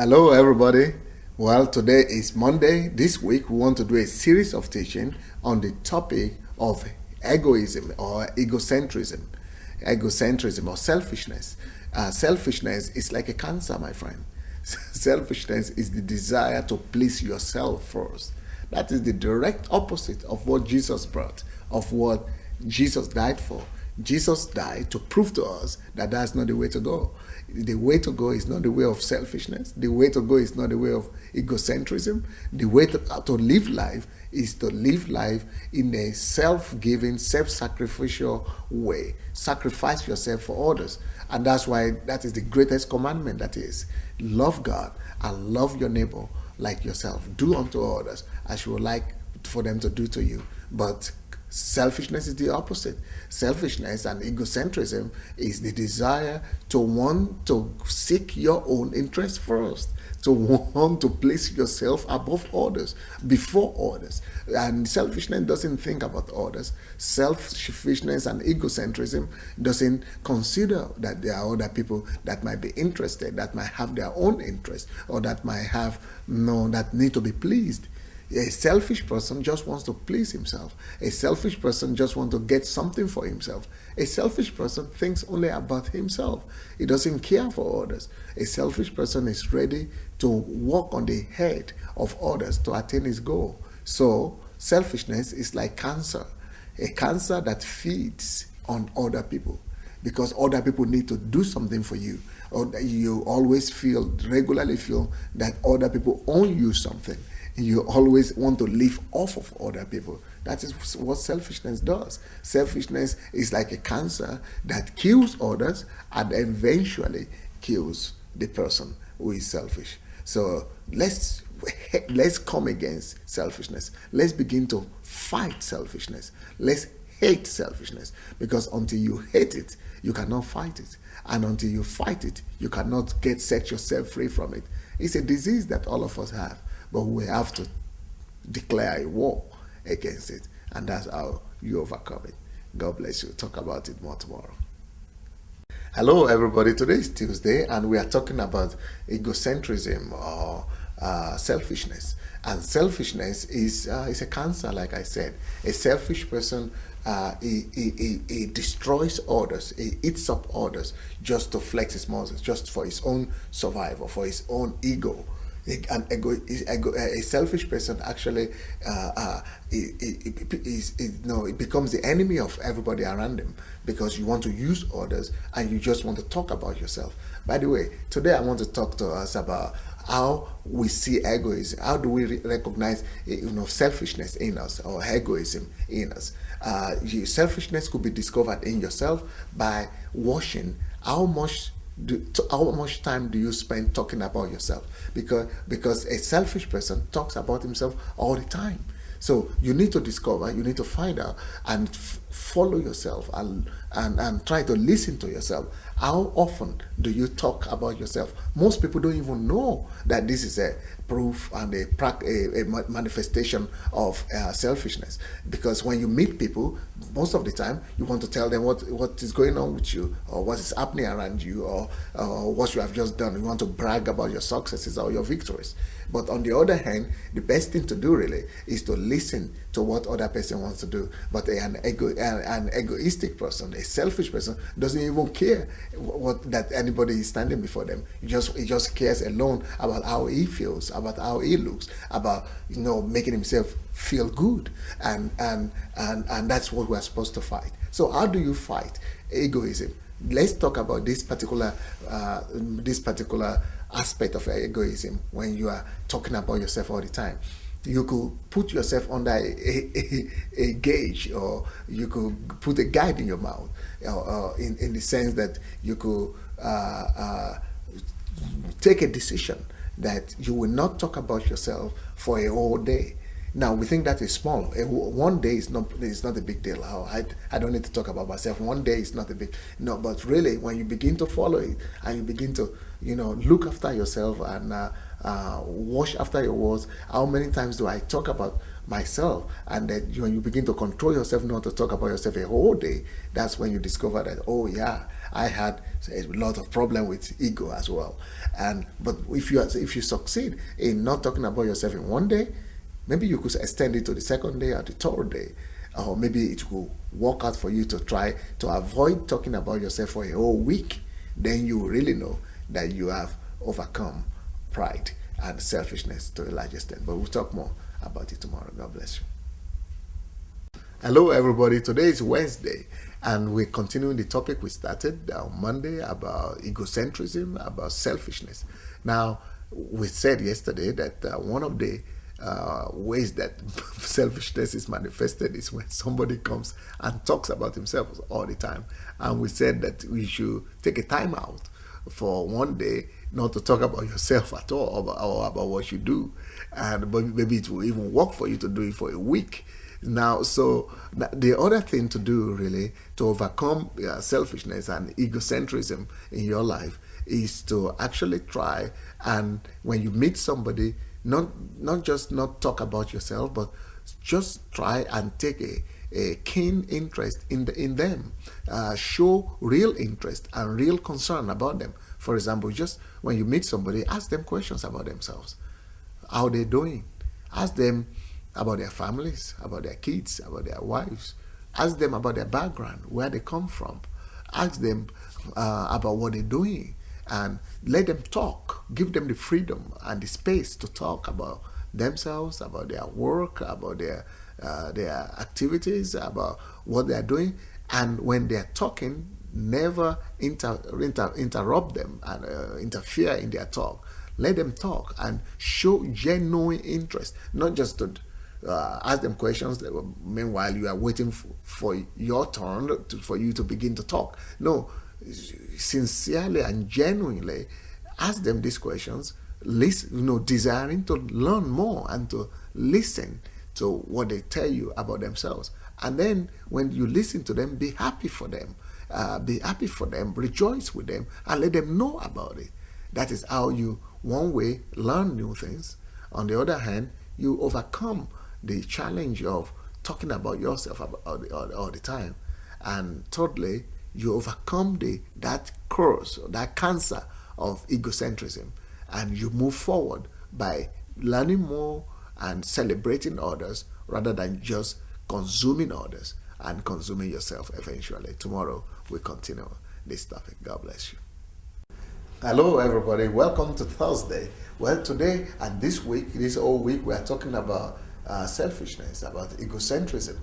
Hello, everybody. Well, today is Monday. This week, we want to do a series of teaching on the topic of egoism or egocentrism. Egocentrism or selfishness. Selfishness is like a cancer, my friend. Selfishness is the desire to please yourself first. That is the direct opposite of what Jesus brought, of what Jesus died for. Jesus died to prove to us that that's not the way to go. The way to go is not the way of selfishness. The way to go is not the way of egocentrism. The way to live life is to live life in a self-giving, self-sacrificial way. Sacrifice yourself for others. And that's why that is the greatest commandment, that is, love God and love your neighbor like yourself. Do unto others as you would like for them to do to you. But selfishness is the opposite. Selfishness and egocentrism is the desire to want to seek your own interest first, to want to place yourself above others, before others. And selfishness doesn't think about others. Selfishness and egocentrism doesn't consider that there are other people that might be interested, that might have their own interest, or that might have that need to be pleased. A selfish person just wants to please himself. A selfish person just wants to get something for himself. A selfish person thinks only about himself. He doesn't care for others. A selfish person is ready to walk on the head of others to attain his goal. So, selfishness is like cancer. A cancer that feeds on other people, because other people need to do something for you, or that you always regularly feel that other people owe you something. You always want to live off of other people. That is what selfishness does. Selfishness is like a cancer that kills others and eventually kills the person who is selfish. So let's come against selfishness. Let's begin to fight selfishness. Let's hate selfishness, because until you hate it, you cannot fight it. And until you fight it, you cannot set yourself free from it. It's a disease that all of us have. But we have to declare a war against it. And that's how you overcome it. God bless you. Talk about it more tomorrow. Hello, everybody. Today is Tuesday, and we are talking about egocentrism or selfishness. And selfishness is a cancer, like I said. A selfish person, he destroys others. He eats up others just to flex his muscles, just for his own survival, for his own ego. A selfish person actually it becomes the enemy of everybody around him, because you want to use others and you just want to talk about yourself. By the way, today I want to talk to us about how we see egoism. How do we recognize selfishness in us, or egoism in us? Selfishness could be discovered in yourself by watching how much time do you spend talking about yourself? Because a selfish person talks about himself all the time. So you need to discover, you need to find out and follow yourself and try to listen to yourself. How often do you talk about yourself? Most people don't even know that this is a proof and a manifestation of selfishness. Because when you meet people, most of the time you want to tell them what is going on with you, or what is happening around you, or what you have just done. You want to brag about your successes or your victories. But on the other hand, the best thing to do really is to listen to what other person wants to do. But an egoistic person, a selfish person, doesn't even care that anybody is standing before them. He just cares alone about how he feels, about how he looks, about making himself feel good, and that's what we're supposed to fight. So how do you fight egoism? Let's talk about this particular aspect of egoism. When you are talking about yourself all the time, you could put yourself under a gauge, or you could put a guide in your mouth, in the sense that you could take a decision that you will not talk about yourself for a whole day. Now, we think that is small. One day is not a big deal. I don't need to talk about myself. One day is not a big... No, but really, when you begin to follow it and you begin to, look after yourself wash after your words. How many times do I talk about myself? And then when you begin to control yourself not to talk about yourself a whole day, that's when you discover that, oh yeah, I had a lot of problem with ego as well. But if you succeed in not talking about yourself in one day, maybe you could extend it to the second day or the third day. Or maybe it will work out for you to try to avoid talking about yourself for a whole week. Then you really know that you have overcome pride and selfishness to a large extent. But we'll talk more about it tomorrow. God bless you. Hello, everybody. Today is Wednesday, and we're continuing the topic we started on Monday about egocentrism, about selfishness. Now, we said yesterday that one of the ways that selfishness is manifested is when somebody comes and talks about himself all the time. And we said that we should take a time out for one day not to talk about yourself at all or about what you do. But maybe it will even work for you to do it for a week. Now, so the other thing to do really to overcome selfishness and egocentrism in your life is to actually try, and when you meet somebody, not just not talk about yourself, but just try and take a keen interest in them. Show real interest and real concern about them. For example, just when you meet somebody, ask them questions about themselves. How they're doing. Ask them about their families, about their kids, about their wives. Ask them about their background, where they come from. Ask them about what they're doing. And let them talk. Give them the freedom and the space to talk about themselves, about their work, about their activities, about what they are doing. And when they are talking, never interrupt them and interfere in their talk. Let them talk and show genuine interest, not just to ask them questions. Meanwhile, you are waiting for your turn for you to begin to talk. No. Sincerely and genuinely ask them these questions, listen, desiring to learn more and to listen to what they tell you about themselves. And then when you listen to them, be happy for them, rejoice with them, and let them know about it. That is how you, one way, learn new things. On the other hand, you overcome the challenge of talking about yourself all the time. And thirdly, you overcome that curse, that cancer of egocentrism, and you move forward by learning more and celebrating others rather than just consuming others and consuming yourself eventually. Tomorrow we continue this topic. God bless you. Hello, everybody. Welcome to Thursday. Well, today and this whole week, we are talking about selfishness, about egocentrism.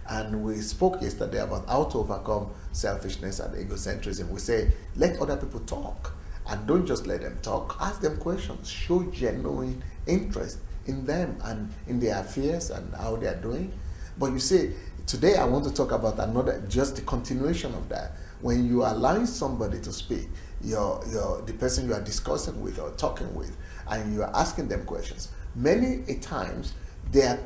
And we spoke yesterday about how to overcome selfishness and egocentrism. We say, let other people talk. And don't just let them talk. Ask them questions. Show genuine interest in them and in their affairs and how they are doing. But you see, today I want to talk about just the continuation of that. When you are allowing somebody to speak, the person you are discussing with or talking with, and you are asking them questions, many a times, they are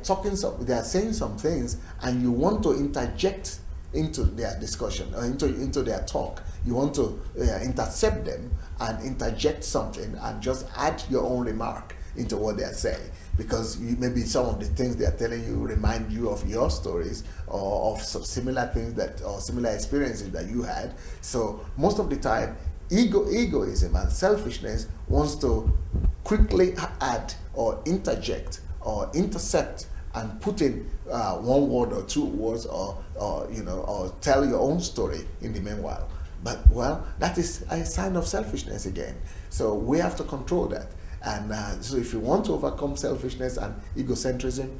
saying some things, and you want to interject into their discussion or into their talk. You want to intercept them and interject something and just add your own remark into what they are saying, because maybe some of the things they are telling you remind you of your stories or of some similar things or similar experiences that you had. So most of the time, egoism and selfishness wants to quickly add or interject or intercept and put in one word or two words or tell your own story in the meanwhile. But that is a sign of selfishness again. So we have to control that. And so if you want to overcome selfishness and egocentrism,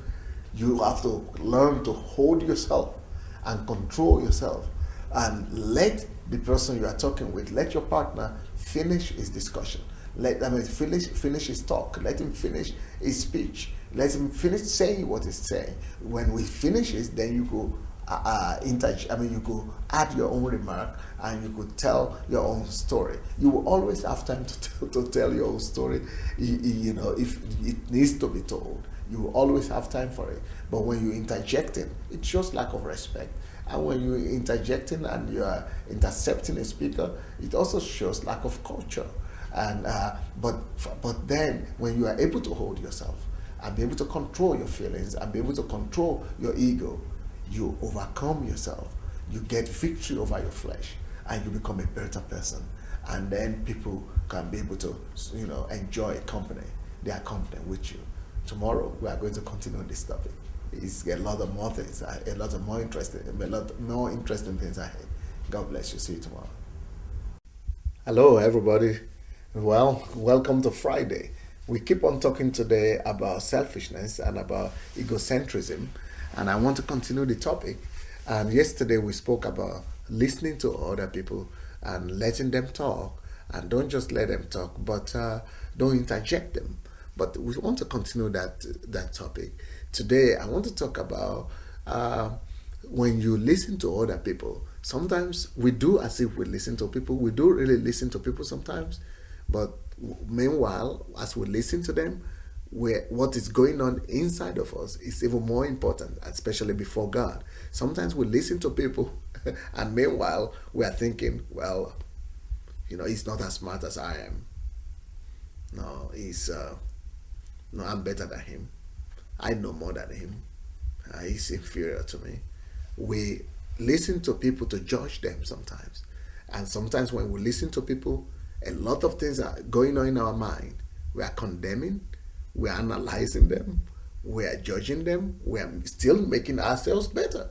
you have to learn to hold yourself and control yourself and let the person you are talking with, let your partner finish his discussion. Finish his talk. Let him finish his speech. Let him finish saying what he's saying. When we finish it, then you go you could add your own remark and you could tell your own story. You will always have time to tell your own story. If it needs to be told, you will always have time for it. But when you're interjecting, it shows lack of respect. And when you're interjecting and you are intercepting a speaker, it also shows lack of culture. And but then when you are able to hold yourself and be able to control your feelings and be able to control your ego, you overcome yourself. You get victory over your flesh, and you become a better person. And then people can be able to, enjoy company. They are company with you. Tomorrow we are going to continue on this topic. It's a lot of more things, a lot more interesting things ahead. God bless you. See you tomorrow. Hello, everybody. Well, welcome to Friday. We keep on talking today about selfishness and about egocentrism, and I want to continue the topic. And yesterday we spoke about listening to other people and letting them talk, and don't just let them talk, but don't interject them. But we want to continue that topic. Today, I want to talk about when you listen to other people. Sometimes we do as if we listen to people. We do really listen to people sometimes, but meanwhile, as we listen to them, what is going on inside of us is even more important, especially before God. Sometimes we listen to people, and meanwhile, we are thinking, well, he's not as smart as I am. No, no, I'm better than him. I know more than him. He's inferior to me. We listen to people to judge them sometimes. And sometimes when we listen to people, a lot of things are going on in our mind. We are condemning, we are analyzing them, we are judging them, we are still making ourselves better.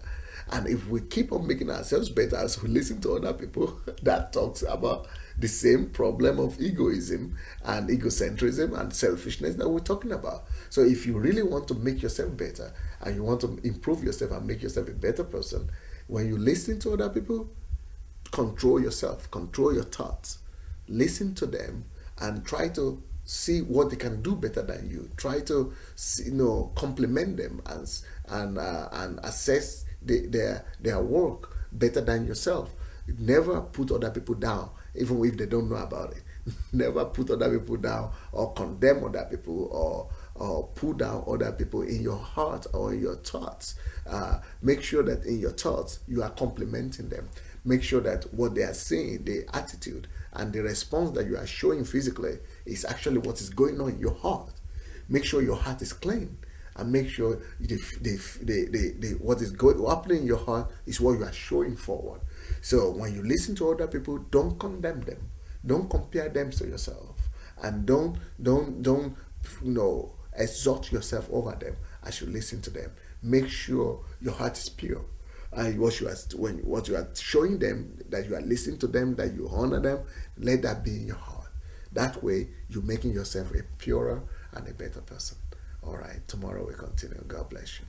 And if we keep on making ourselves better as we listen to other people, that talks about the same problem of egoism and egocentrism and selfishness that we're talking about. So if you really want to make yourself better and you want to improve yourself and make yourself a better person, when you listen to other people, control yourself, control your thoughts, listen to them, and try to see what they can do better than you. Try to compliment them and assess their work better than yourself. Never put other people down, even if they don't know about it. Never put other people down or condemn other people or pull down other people in your heart or in your thoughts. Make sure that in your thoughts you are complimenting them. Make sure that what they are saying, the attitude and the response that you are showing physically is actually what is going on in your heart. Make sure your heart is clean, and make sure what is happening in your heart is what you are showing forward. So when you listen to other people, don't condemn them, don't compare them to yourself, and don't exalt yourself over them as you listen to them. Make sure your heart is pure. And what you are showing them, that you are listening to them, that you honor them, let that be in your heart. That way, you're making yourself a purer and a better person. All right, tomorrow we continue. God bless you.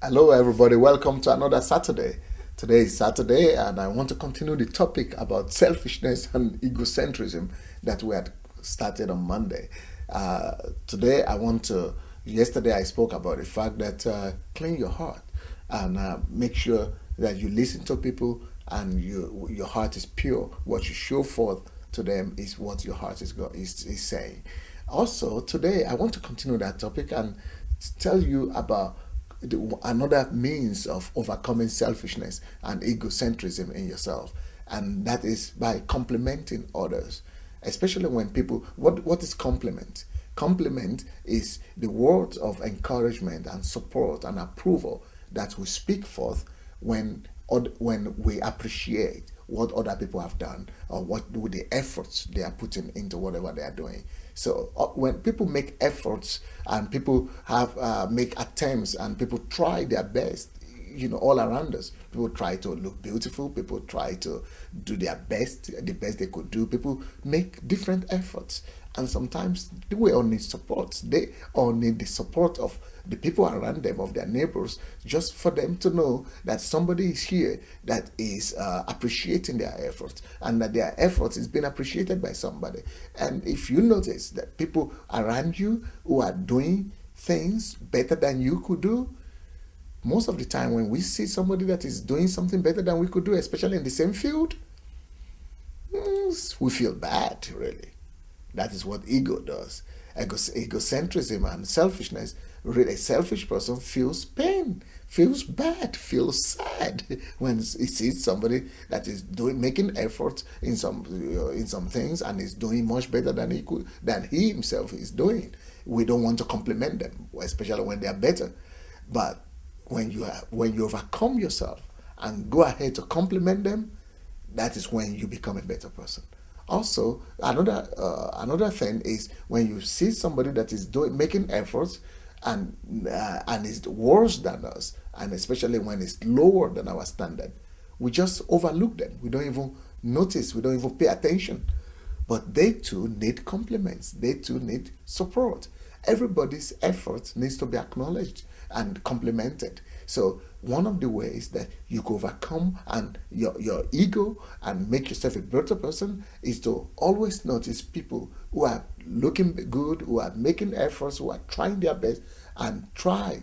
Hello, everybody. Welcome to another Saturday. Today is Saturday, and I want to continue the topic about selfishness and egocentrism that we had started on Monday. Today, yesterday I spoke about the fact that clean your heart and make sure that you listen to people and your heart is pure. What you show forth to them is what your heart is saying. Also, today I want to continue that topic and tell you about another means of overcoming selfishness and egocentrism in yourself, and that is by complimenting others. Especially when people, what is compliment? Compliment is the words of encouragement and support and approval that we speak forth when we appreciate what other people have done or what the efforts they are putting into whatever they are doing. So when people make efforts and people make attempts and people try their best, all around us, people try to look beautiful, people try to do their best, the best they could do. People make different efforts, and sometimes we all need support. They all need the support of the people around them, of their neighbors, just for them to know that somebody is here that is appreciating their efforts, and that their efforts is being appreciated by somebody. And if you notice that people around you who are doing things better than you could do, most of the time when we see somebody that is doing something better than we could do, especially in the same field, we feel bad, really. That is what ego does. Egocentrism and selfishness. Really, a selfish person feels pain, feels bad, feels sad when he sees somebody that is making efforts in some things and is doing much better than he himself is doing. We don't want to compliment them, especially when they are better. But when you overcome yourself and go ahead to compliment them, that is when you become a better person. Also, another thing is when you see somebody that is making efforts and is worse than us, and especially when it's lower than our standard, we just overlook them. We don't even notice. We don't even pay attention. But they too need compliments. They too need support. Everybody's effort needs to be acknowledged and complimented. So one of the ways that you can overcome and your ego and make yourself a better person is to always notice people who are looking good, who are making efforts, who are trying their best, and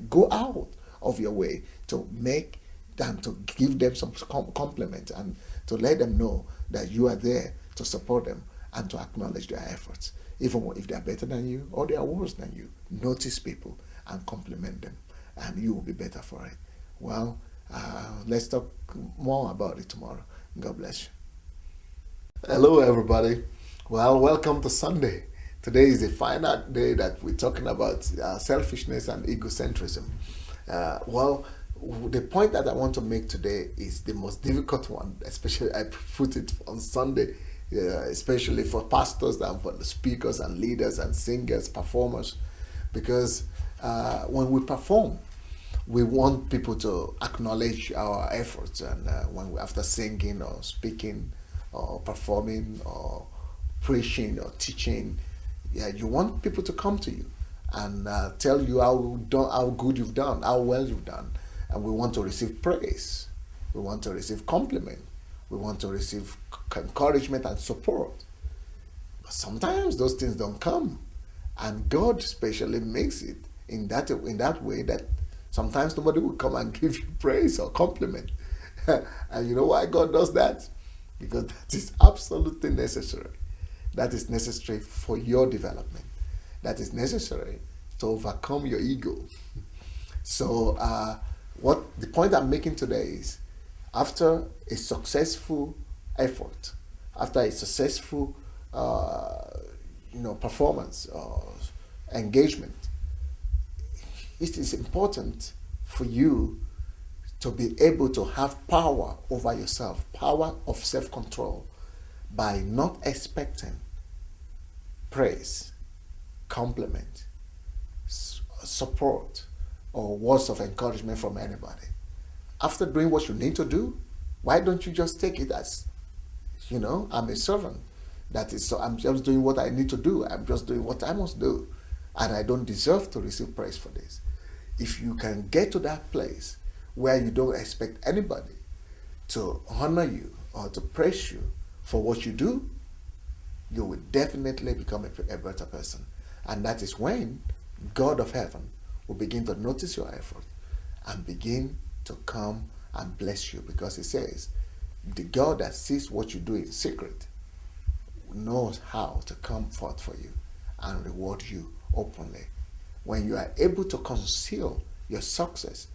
go out of your way to make them, to give them some compliment and to let them know that you are there to support them and to acknowledge their efforts. Even if they are better than you or they are worse than you, notice people and compliment them, and you will be better for it. Well, let's talk more about it tomorrow. God bless you. Hello, everybody. Well, welcome to Sunday. Today is the final day that we're talking about selfishness and egocentrism. The point that I want to make today is the most difficult one, especially I put it on Sunday, especially for pastors and for the speakers and leaders and singers, performers, because when we perform, we want people to acknowledge our efforts, and after singing or speaking or performing or preaching or teaching, you want people to come to you and tell you how good you've done, how well you've done, and we want to receive praise, we want to receive compliment, we want to receive encouragement and support. But sometimes those things don't come, and God especially makes it in that way that sometimes nobody will come and give you praise or compliment. And you know why God does that? Because that is absolutely necessary. That is necessary for your development. That is necessary to overcome your ego. So what the point I'm making today is, after a successful effort, after a successful performance or engagement, it is important for you to be able to have power over yourself, power of self-control, by not expecting praise, compliment, support, or words of encouragement from anybody. After doing what you need to do, why don't you just take it as, I'm a servant. That is, so I'm just doing what I need to do. I'm just doing what I must do. And I don't deserve to receive praise for this. If you can get to that place where you don't expect anybody to honor you or to praise you for what you do, you will definitely become a better person. And that is when God of heaven will begin to notice your effort and begin to come and bless you, because he says, the God that sees what you do in secret knows how to come forth for you and reward you openly. When you are able to conceal your success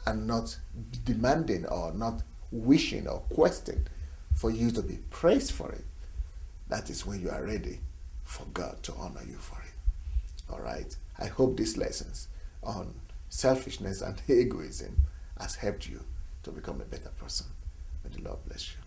and not demanding or not wishing or questing for you to be praised for it, that is when you are ready for God to honor you for it. All right. I hope these lessons on selfishness and egoism has helped you to become a better person. May the Lord bless you.